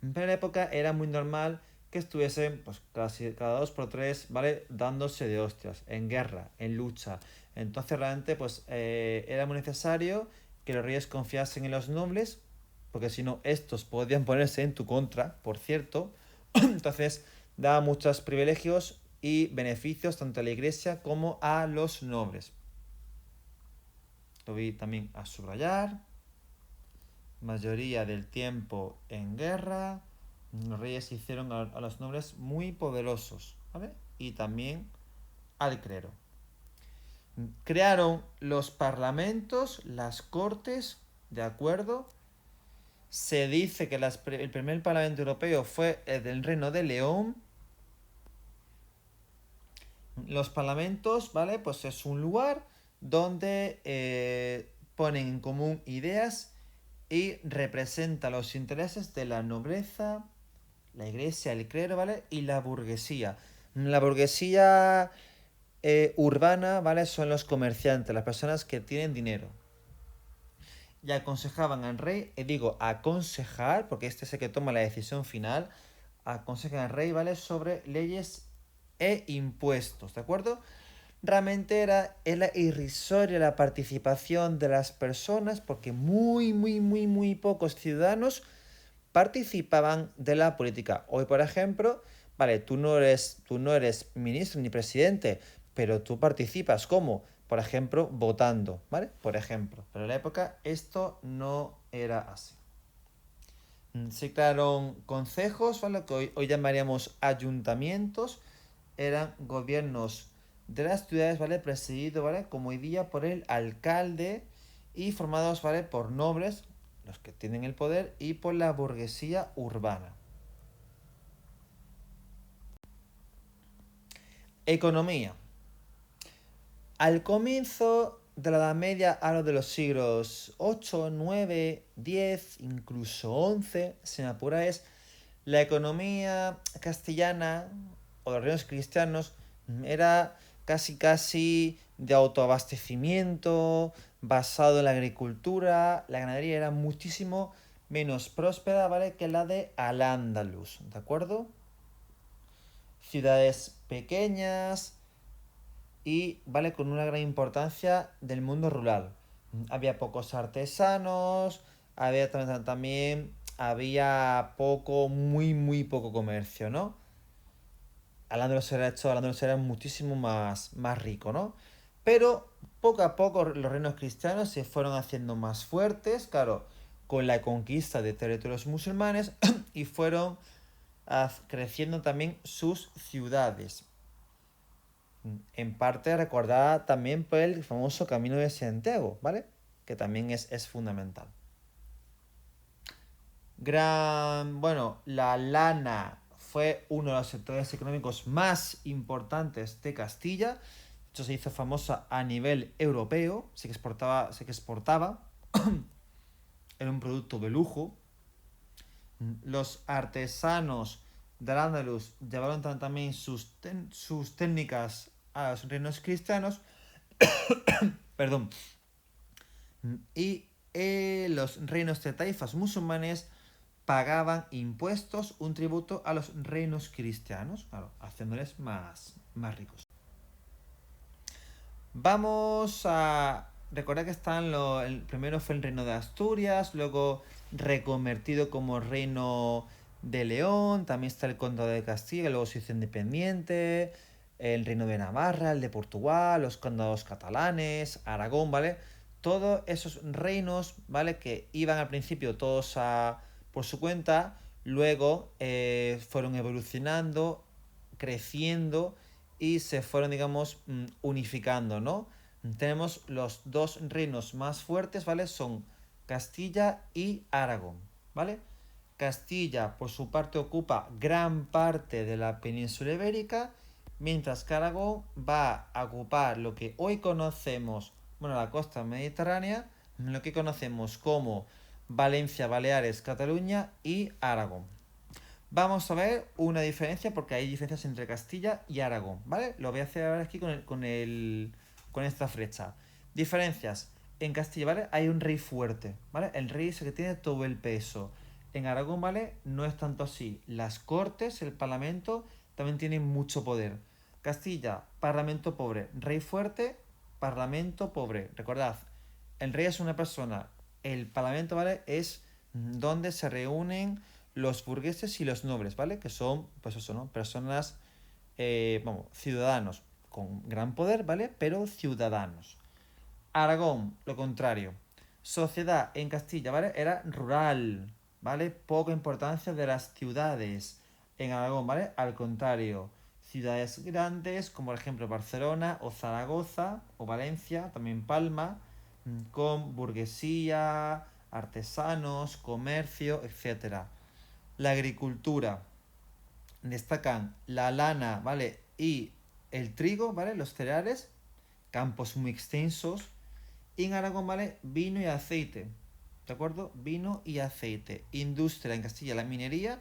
En la época era muy normal que estuviesen pues casi cada dos por tres, ¿vale? Dándose de hostias, en guerra, en lucha. Entonces realmente pues era muy necesario que los reyes confiasen en los nobles, porque si no estos podían ponerse en tu contra, por cierto. Entonces daba muchos privilegios y beneficios tanto a la iglesia como a los nobles. Lo vi también a subrayar. Mayoría del tiempo en guerra. Los reyes hicieron a los nobles muy poderosos, ¿vale? Y también al clero. Crearon los parlamentos, las cortes, ¿de acuerdo? Se dice que el primer parlamento europeo fue el del Reino de León Los parlamentos, ¿vale? Pues es un lugar donde ponen en común ideas y representa los intereses de la nobleza, la iglesia, el clero, ¿vale? Y la burguesía. La burguesía urbana, ¿vale? Son los comerciantes, las personas que tienen dinero. Y aconsejaban al rey, y digo aconsejar, porque este es el que toma la decisión final, aconsejan al rey, ¿vale? Sobre leyes e impuestos, ¿de acuerdo? Realmente era irrisoria la participación de las personas porque muy pocos ciudadanos participaban de la política. Hoy, por ejemplo, vale, tú no eres ministro ni presidente, pero tú participas. ¿Cómo? Por ejemplo, votando, ¿vale? Por ejemplo. Pero en la época esto no era así. Se crearon consejos, ¿vale? Que hoy llamaríamos ayuntamientos. Eran gobiernos de las ciudades, ¿vale? Presidido, ¿vale? Como hoy día por el alcalde y formados, ¿vale? Por nobles, los que tienen el poder, y por la burguesía urbana. Economía. Al comienzo de la Edad Media, a lo de los siglos 8, 9, 10, incluso 11, si me apuráis, la economía castellana o de los reinos cristianos era casi de autoabastecimiento, basado en la agricultura. La ganadería era muchísimo menos próspera, ¿vale? Que la de Al-Ándalus, ¿de acuerdo? Ciudades pequeñas y, ¿vale? Con una gran importancia del mundo rural. Había pocos artesanos, había también había muy poco comercio, ¿no? Al-Ándalus era muchísimo más rico, ¿no? Pero poco a poco los reinos cristianos se fueron haciendo más fuertes, claro, con la conquista de territorios musulmanes y fueron creciendo también sus ciudades. En parte recordada también por el famoso Camino de Santiago, ¿vale? Que también es fundamental. Bueno, la lana fue uno de los sectores económicos más importantes de Castilla. De hecho, se hizo famosa a nivel europeo. Se que exportaba. Era un producto de lujo. Los artesanos de Al-Ándalus llevaron también sus técnicas a los reinos cristianos. Perdón. Y los reinos de taifas musulmanes pagaban impuestos, un tributo a los reinos cristianos, claro, haciéndoles más ricos. Vamos a recordar que el primero fue el reino de Asturias, luego reconvertido como reino de León, también está el condado de Castilla, luego se hizo independiente, el reino de Navarra, el de Portugal, los condados catalanes, Aragón, ¿vale? Todos esos reinos, ¿vale? Que iban al principio todos por su cuenta, luego fueron evolucionando, creciendo y se fueron, digamos, unificando, ¿no? Tenemos los dos reinos más fuertes, ¿vale? Son Castilla y Aragón, ¿vale? Castilla, por su parte, ocupa gran parte de la península ibérica, mientras que Aragón va a ocupar lo que hoy conocemos, bueno, la costa mediterránea, lo que conocemos como Valencia, Baleares, Cataluña y Aragón. Vamos a ver una diferencia porque hay diferencias entre Castilla y Aragón, ¿vale? Lo voy a hacer ahora aquí con esta flecha. Diferencias. En Castilla, ¿vale? Hay un rey fuerte, ¿vale? El rey es el que tiene todo el peso. En Aragón, ¿vale? No es tanto así. Las cortes, el parlamento, también tienen mucho poder. Castilla, parlamento pobre. Rey fuerte, parlamento pobre. Recordad, el rey es una persona. El parlamento, ¿vale? Es donde se reúnen los burgueses y los nobles, ¿vale? Que son, pues eso, ¿no? Personas, ciudadanos con gran poder, ¿vale? Pero ciudadanos. Aragón, lo contrario. Sociedad en Castilla, ¿vale? Era rural, ¿vale? Poca importancia de las ciudades. En Aragón, ¿vale? Al contrario. Ciudades grandes, como por ejemplo Barcelona o Zaragoza o Valencia, también Palma, con burguesía, artesanos, comercio, etcétera. La agricultura. Destacan la lana, ¿vale? Y el trigo, ¿vale? Los cereales, campos muy extensos. Y en Aragón, ¿vale? Vino y aceite. ¿De acuerdo? Vino y aceite. Industria en Castilla, la minería.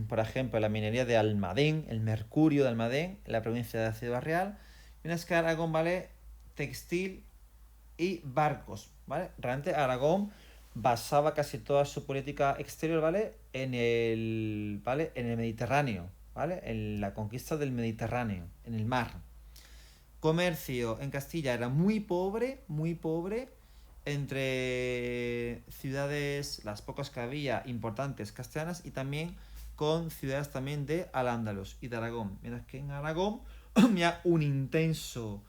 Por ejemplo, la minería de Almadén, el mercurio de Almadén, en la provincia de Ciudad Real. Y una que Aragón, ¿vale? Textil y barcos, ¿vale? Realmente Aragón basaba casi toda su política exterior, ¿vale? ¿Vale? En el Mediterráneo, ¿vale? En la conquista del Mediterráneo, en el mar. Comercio en Castilla era muy pobre, entre ciudades, las pocas que había importantes castellanas y también con ciudades también de Al-Ándalus y de Aragón. Mientras que en Aragón había un intenso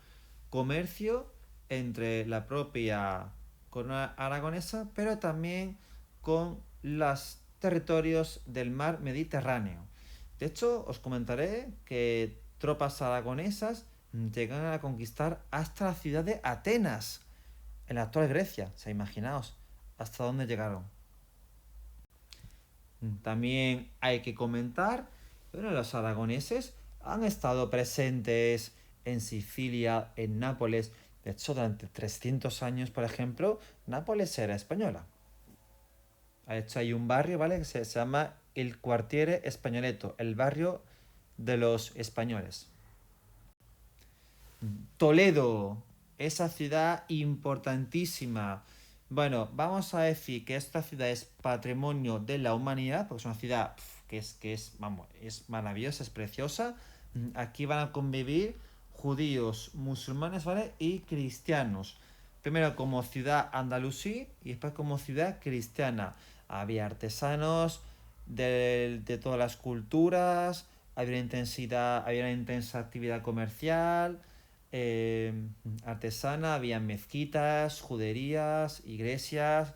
comercio entre la propia corona aragonesa, pero también con los territorios del mar Mediterráneo. De hecho, os comentaré que tropas aragonesas llegan a conquistar hasta la ciudad de Atenas, en la actual Grecia. O sea, imaginaos hasta dónde llegaron. También hay que comentar que bueno, los aragoneses han estado presentes en Sicilia, en Nápoles. De hecho, durante 300 años, por ejemplo, Nápoles era española. De hecho, hay un barrio, ¿vale? Que se llama el Quartiere Españoleto, el barrio de los españoles. Toledo, esa ciudad importantísima. Bueno, vamos a decir que esta ciudad es patrimonio de la humanidad, porque es una ciudad vamos, es maravillosa, es preciosa. Aquí van a convivir judíos, musulmanes, ¿vale? Y cristianos. Primero como ciudad andalusí y después como ciudad cristiana. Había artesanos de todas las culturas, había una intensa actividad comercial, eh, artesana, había mezquitas, juderías, iglesias,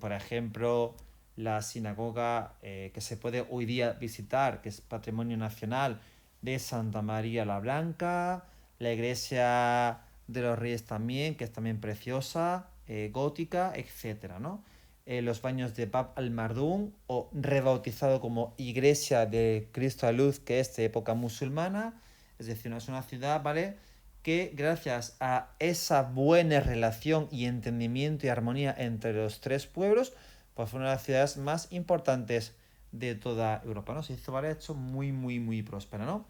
por ejemplo, la sinagoga que se puede hoy día visitar, que es Patrimonio Nacional de Santa María la Blanca, la iglesia de los Reyes también, que es también preciosa, gótica, etcétera, ¿no? Los baños de Bab al-Mardum, o rebautizado como Iglesia de Cristo a Luz, que es de época musulmana, es decir, no es una ciudad, ¿vale? Que gracias a esa buena relación y entendimiento y armonía entre los tres pueblos, pues fue una de las ciudades más importantes de toda Europa, ¿no? Se hizo, ¿vale? Hecho muy próspera, ¿no?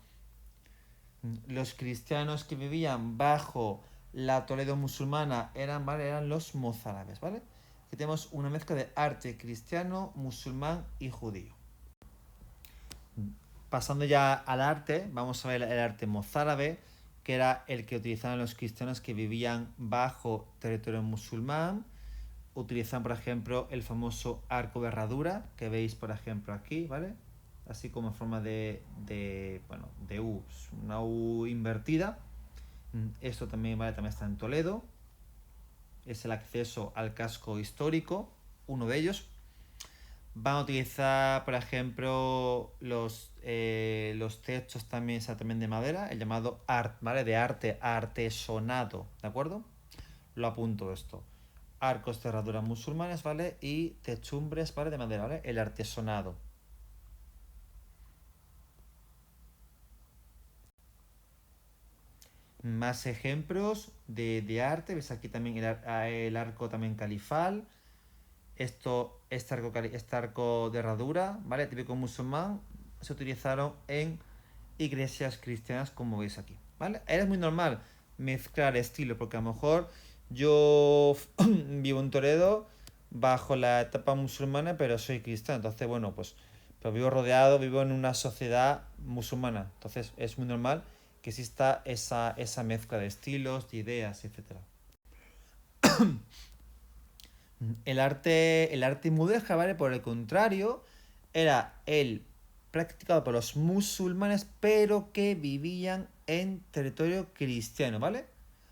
Los cristianos que vivían bajo la Toledo musulmana eran, ¿vale? Eran los mozárabes, ¿vale? Aquí tenemos una mezcla de arte cristiano, musulmán y judío. Pasando ya al arte, vamos a ver el arte mozárabe, que era el que utilizaban los cristianos que vivían bajo territorio musulmán. Utilizan, por ejemplo, el famoso arco de herradura, que veis, por ejemplo, aquí, ¿vale? Así como en forma bueno, de U, una U invertida. Esto también, ¿vale? También está en Toledo. Es el acceso al casco histórico, uno de ellos. Van a utilizar, por ejemplo, los techos también, también de madera, el llamado art, ¿vale? De arte, artesonado, ¿de acuerdo? Lo apunto esto. Arcos, cerraduras musulmanes, ¿vale? Y techumbres, ¿vale? De madera, ¿vale? El artesonado. Más ejemplos de arte. Ves aquí también el arco también califal. Este arco de herradura, ¿vale? Típico musulmán, se utilizaron en iglesias cristianas, como veis aquí, ¿vale? Era muy normal mezclar estilos, porque a lo mejor yo vivo en Toledo bajo la etapa musulmana, pero soy cristiano, entonces, bueno, pues vivo en una sociedad musulmana, entonces es muy normal que exista esa mezcla de estilos, de ideas, etcétera. El arte mudéjar, ¿vale? Por el contrario, era el practicado por los musulmanes, pero que vivían en territorio cristiano, ¿vale?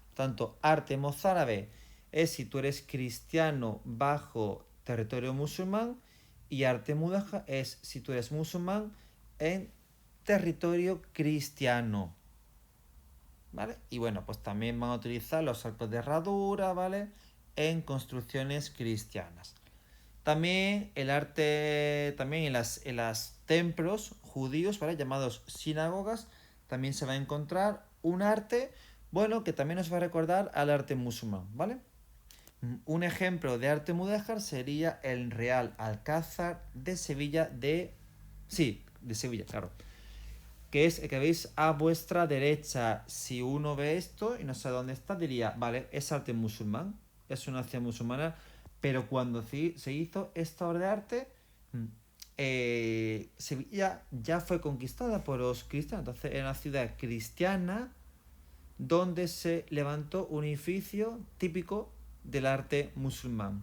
Por tanto, arte mozárabe es si tú eres cristiano bajo territorio musulmán, y arte mudéjar es si tú eres musulmán en territorio cristiano, ¿vale? Y bueno, pues también van a utilizar los arcos de herradura, ¿vale? En construcciones cristianas. También el arte, también en las templos judíos, ¿vale? Llamados sinagogas, también se va a encontrar un arte, bueno, que también nos va a recordar al arte musulmán, ¿vale? Un ejemplo de arte mudéjar sería el Real Alcázar de Sevilla de... Sí, de Sevilla, claro. Que es el que veis a vuestra derecha. Si uno ve esto y no sabe dónde está, diría, vale, es arte musulmán, es una ciudad musulmana, pero cuando se hizo esta obra de arte, Sevilla ya fue conquistada por los cristianos. Entonces era una ciudad cristiana donde se levantó un edificio típico del arte musulmán.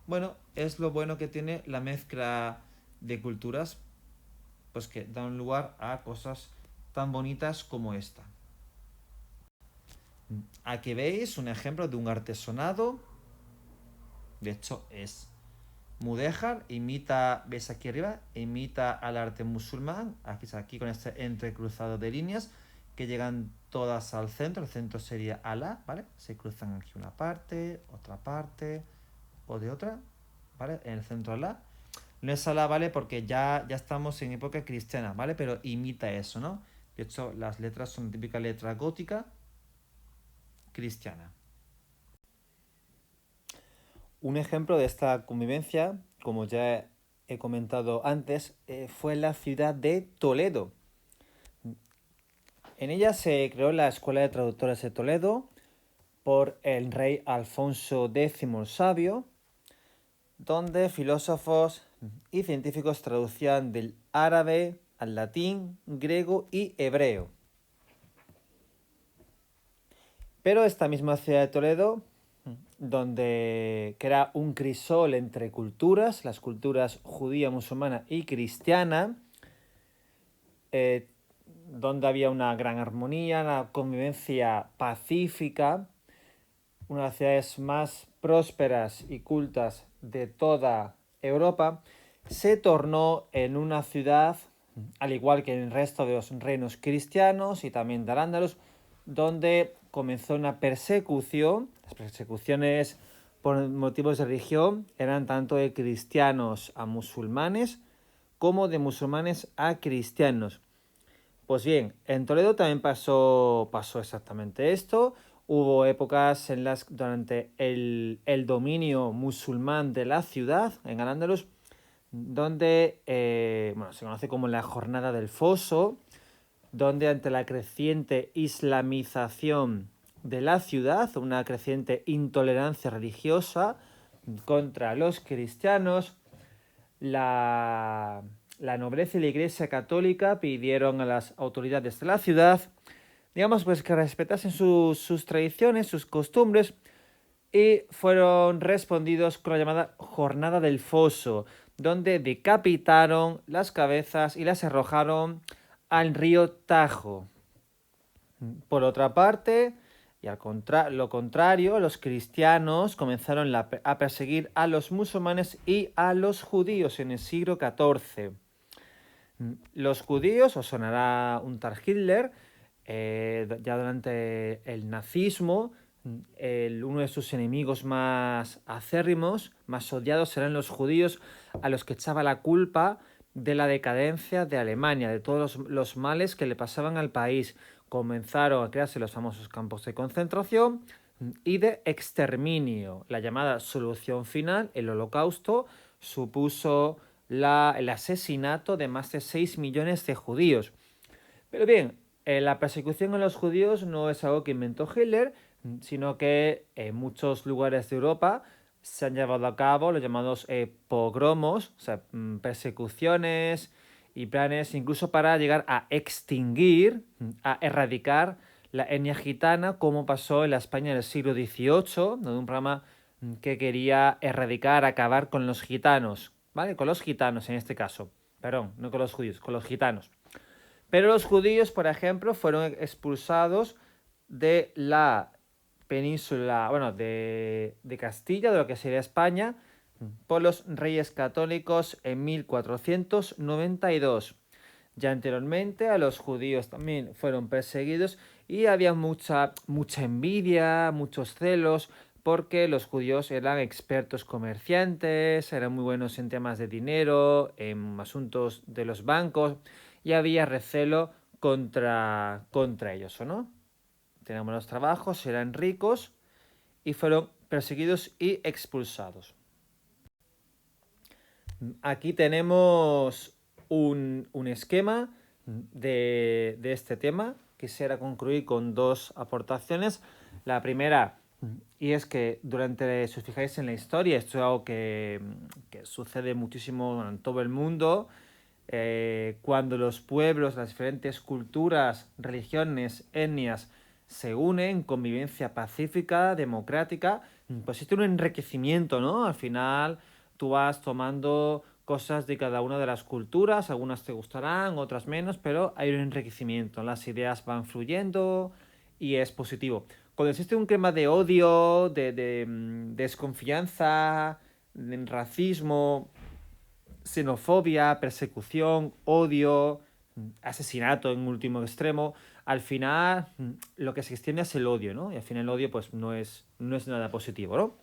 Bueno, es lo bueno que tiene la mezcla de culturas, pues que dan lugar a cosas tan bonitas como esta. Aquí veis un ejemplo de un artesonado. De hecho, es mudéjar, imita, ves aquí arriba, imita al arte musulmán. Aquí con este entrecruzado de líneas que llegan todas al centro. El centro sería Alá, ¿vale? Se cruzan aquí una parte, otra parte, o de otra, ¿vale? En el centro Alá. No es Alá, ¿vale? Porque ya estamos en época cristiana, ¿vale? Pero imita eso, ¿no? De hecho, las letras son típica letra gótica cristiana. Un ejemplo de esta convivencia, como ya he comentado antes, fue la ciudad de Toledo. En ella se creó la Escuela de Traductores de Toledo por el rey Alfonso X el Sabio, donde filósofos y científicos traducían del árabe al latín, griego y hebreo. Pero esta misma ciudad de Toledo, que era un crisol entre culturas, las culturas judía, musulmana y cristiana, donde había una gran armonía, una convivencia pacífica, una de las ciudades más prósperas y cultas de toda Europa, se tornó en una ciudad, al igual que en el resto de los reinos cristianos y también de Al-Ándalus, donde comenzó una persecución. Las persecuciones por motivos de religión eran tanto de cristianos a musulmanes como de musulmanes a cristianos. Pues bien, en Toledo también pasó exactamente esto. Hubo épocas en las durante el dominio musulmán de la ciudad, en Al-Ándalus, donde se conoce como la Jornada del Foso, donde ante la creciente islamización de la ciudad, una creciente intolerancia religiosa contra los cristianos, la nobleza y la Iglesia Católica pidieron a las autoridades de la ciudad, digamos, pues que respetasen sus tradiciones, sus costumbres, y fueron respondidos con la llamada Jornada del Foso, donde decapitaron las cabezas y las arrojaron al río Tajo. Por otra parte, y lo contrario, los cristianos comenzaron a perseguir a los musulmanes y a los judíos en el siglo XIV. Los judíos, os sonará un tal Hitler, ya durante el nazismo, uno de sus enemigos más acérrimos, más odiados, eran los judíos, a los que echaba la culpa de la decadencia de Alemania, de todos los males que le pasaban al país. Comenzaron a crearse los famosos campos de concentración y de exterminio. La llamada solución final, el Holocausto, supuso el asesinato de más de 6 millones de judíos. Pero bien, la persecución a los judíos no es algo que inventó Hitler, sino que en muchos lugares de Europa se han llevado a cabo los llamados pogromos, o sea, persecuciones y planes incluso para llegar a extinguir, a erradicar la etnia gitana, como pasó en la España del siglo XVIII, donde un programa que quería erradicar, acabar con los gitanos, ¿vale? Con los gitanos en este caso, perdón, no con los judíos, con los gitanos. Pero los judíos, por ejemplo, fueron expulsados de la península, bueno, de Castilla, de lo que sería España, por los reyes católicos en 1492. Ya anteriormente a los judíos también fueron perseguidos y había mucha envidia, muchos celos, porque los judíos eran expertos comerciantes, eran muy buenos en temas de dinero, en asuntos de los bancos, y había recelo contra ellos, ¿o no? Tenían buenos trabajos, eran ricos y fueron perseguidos y expulsados. Aquí tenemos un esquema de este tema. Quisiera concluir con dos aportaciones. La primera, y es que durante, si os fijáis en la historia, esto es algo que sucede muchísimo en todo el mundo, cuando los pueblos, las diferentes culturas, religiones, etnias se unen, convivencia pacífica, democrática, pues existe un enriquecimiento, ¿no? Al final tú vas tomando cosas de cada una de las culturas, algunas te gustarán, otras menos, pero hay un enriquecimiento, las ideas van fluyendo y es positivo. Cuando existe un clima de odio, de desconfianza, de racismo, xenofobia, persecución, odio, asesinato en último extremo, al final lo que se extiende es el odio, ¿no? Y al final el odio pues no es nada positivo, ¿no?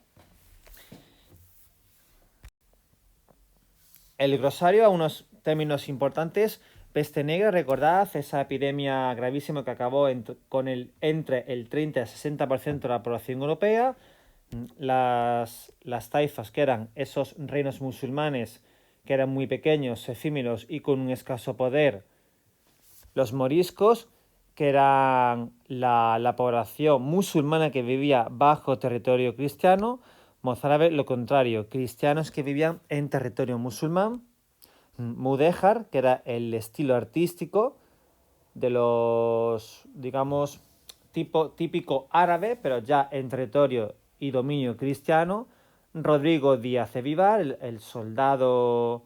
El glosario a unos términos importantes. Peste negra, recordad, esa epidemia gravísima que acabó entre el 30 y el 60% de la población europea. Las taifas, que eran esos reinos musulmanes que eran muy pequeños, efímeros y con un escaso poder. Los moriscos, que eran la población musulmana que vivía bajo territorio cristiano. Mozárabe, lo contrario, cristianos que vivían en territorio musulmán. Mudéjar, que era el estilo artístico de los, digamos, típico árabe, pero ya en territorio y dominio cristiano. Rodrigo Díaz de Vivar, el soldado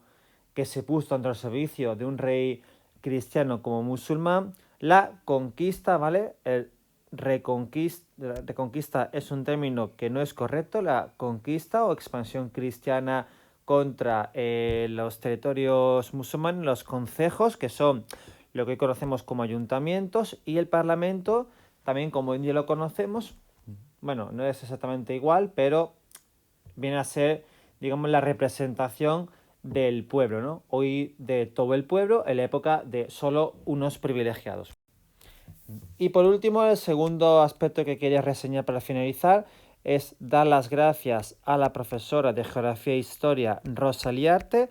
que se puso ante el servicio de un rey cristiano como musulmán. La conquista, ¿vale? Reconquista es un término que no es correcto. La conquista o expansión cristiana contra los territorios musulmanes, los concejos, que son lo que conocemos como ayuntamientos, y el Parlamento, también como hoy en día lo conocemos. Bueno, no es exactamente igual, pero viene a ser, digamos, la representación del pueblo, ¿no? Hoy de todo el pueblo, en la época de solo unos privilegiados. Y por último, el segundo aspecto que quería reseñar para finalizar es dar las gracias a la profesora de Geografía e Historia Rosa Liarte,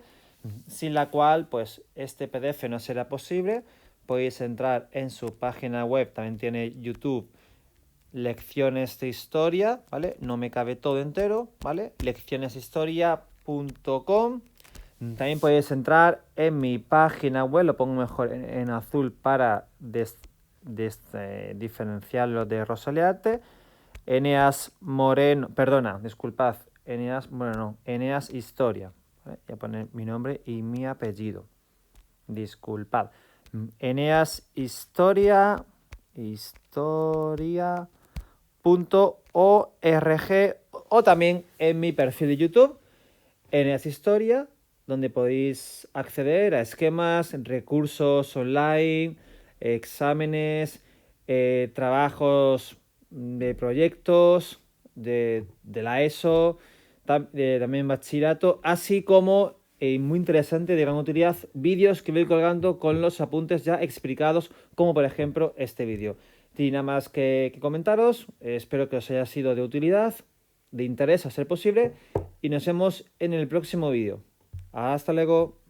sin la cual pues este PDF no será posible. Podéis entrar en su página web, también tiene YouTube, lecciones de historia, ¿vale? No me cabe todo entero, ¿vale? leccioneshistoria.com. También podéis entrar en mi página web, lo pongo mejor en azul para diferenciarlo de Rosa Liarte. Eneas Moreno, perdona, disculpad, Eneas Moreno, Eneas Historia. ¿Vale? Voy a poner mi nombre y mi apellido. Disculpad. Eneas Historia, historia.org, o también en mi perfil de YouTube, Eneas Historia, donde podéis acceder a esquemas, recursos online, exámenes, trabajos de proyectos, de la ESO, también bachillerato, así como, muy interesante, de gran utilidad, vídeos que voy colgando con los apuntes ya explicados, como por ejemplo este vídeo. Sin nada más que comentaros, espero que os haya sido de utilidad, de interés a ser posible, y nos vemos en el próximo vídeo. Hasta luego.